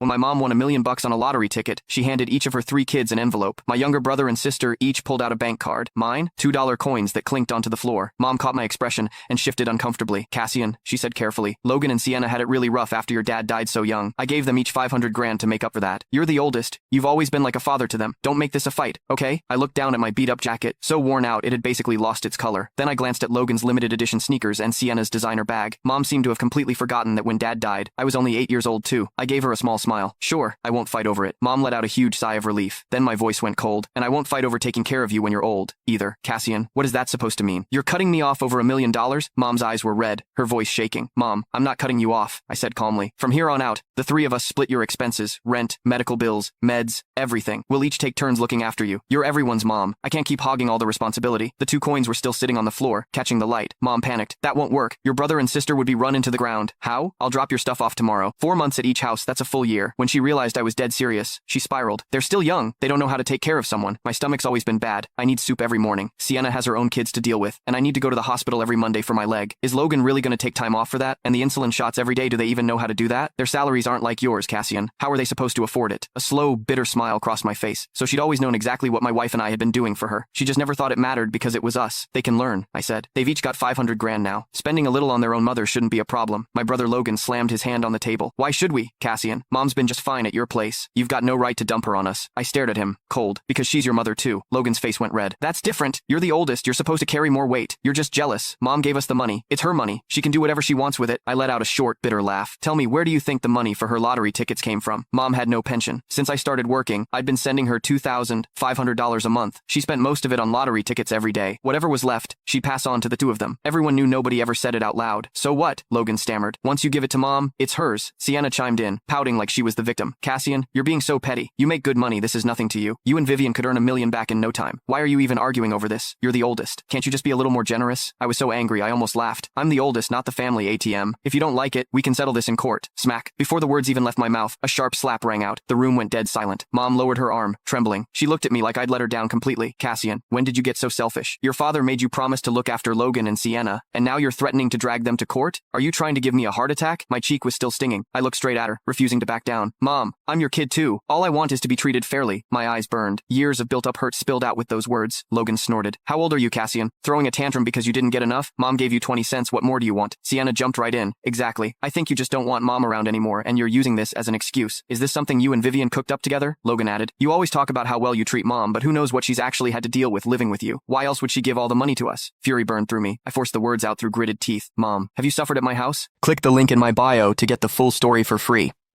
When my mom won $1 million on a lottery ticket, she handed each of her 3 kids an envelope. My younger brother and sister each pulled out a bank card. Mine, $2 coins that clinked onto the floor. Mom caught my expression and shifted uncomfortably. Cassian, she said carefully, Logan and Sienna had it really rough after your dad died so young. I gave them each 500 grand to make up for that. You're the oldest. You've always been like a father to them. Don't make this a fight, okay? I looked down at my beat-up jacket, so worn out it had basically lost its color. Then I glanced at Logan's limited edition sneakers and Sienna's designer bag. Mom seemed to have completely forgotten that when Dad died, I was only 8 years old too. I gave her a small smile. Sure, I won't fight over it. Mom let out a huge sigh of relief. Then my voice went cold. And I won't fight over taking care of you when you're old, either. Cassian, what is that supposed to mean? You're cutting me off over $1 million? Mom's eyes were red, her voice shaking. Mom, I'm not cutting you off, I said calmly. From here on out, the 3 of us split your expenses, rent, medical bills, meds, everything. We'll each take turns looking after you. You're everyone's mom. I can't keep hogging all the responsibility. The 2 coins were still sitting on the floor, catching the light. Mom panicked. That won't work. Your brother and sister would be run into the ground. How? I'll drop your stuff off tomorrow. 4 months at each house, that's a full year. When she realized I was dead serious, she spiraled. They're still young. They don't know how to take care of someone. My stomach's always been bad. I need soup every morning. Sienna has her own kids to deal with, and I need to go to the hospital every Monday for my leg. Is Logan really going to take time off for that? And the insulin shots every day, do they even know how to do that? Their salaries aren't like yours, Cassian. How are they supposed to afford it? A slow, bitter smile crossed my face. So she'd always known exactly what my wife and I had been doing for her. She just never thought it mattered because it was us. They can learn, I said. They've each got 500 grand now. Spending a little on their own mother shouldn't be a problem. My brother Logan slammed his hand on the table. Why should we, Cassian? Mom's been just fine at your place. You've got no right to dump her on us. I stared at him, cold, because she's your mother too. Logan's face went red. That's different. You're the oldest. You're supposed to carry more weight. You're just jealous. Mom gave us the money. It's her money. She can do whatever she wants with it. I let out a short, bitter laugh. Tell me, where do you think the money for her lottery tickets came from? Mom had no pension. Since I started working, I'd been sending her $2,500 a month. She spent most of it on lottery tickets every day. Whatever was left, she'd pass on to the 2 of them. Everyone knew nobody ever said it out loud. So what? Logan stammered. Once you give it to Mom, it's hers. Sienna chimed in, pouting like she was the victim. Cassian, you're being so petty. You make good money. This is nothing to you. You and Vivian could earn $1 million back in no time. Why are you even arguing over this? You're the oldest. Can't you just be a little more generous? I was so angry I almost laughed. I'm the oldest, not the family ATM. If you don't like it, we can settle this in court. Smack. Before the words even left my mouth, a sharp slap rang out. The room went dead silent. Mom lowered her arm, trembling. She looked at me like I'd let her down completely. Cassian, when did you get so selfish? Your father made you promise to look after Logan and Sienna, and now you're threatening to drag them to court? Are you trying to give me a heart attack? My cheek was still stinging. I looked straight at her, refusing to back down. Mom, I'm your kid too. All I want is to be treated fairly. My eyes burned. Years of built-up hurt spilled out with those words. Logan snorted. How old are you, Cassian? Throwing a tantrum because you didn't get enough? Mom gave you 20 cents. What more do you want? Sienna jumped right in. Exactly. I think you just don't want Mom around anymore, and you're using this as an excuse. Is this something you and Vivian cooked up together? Logan added. You always talk about how well you treat Mom, but who knows what she's actually had to deal with living with you. Why else would she give all the money to us? Fury burned through me. I forced the words out through gritted teeth. Mom, have you suffered at my house? Click the link in my bio to get the full story for free.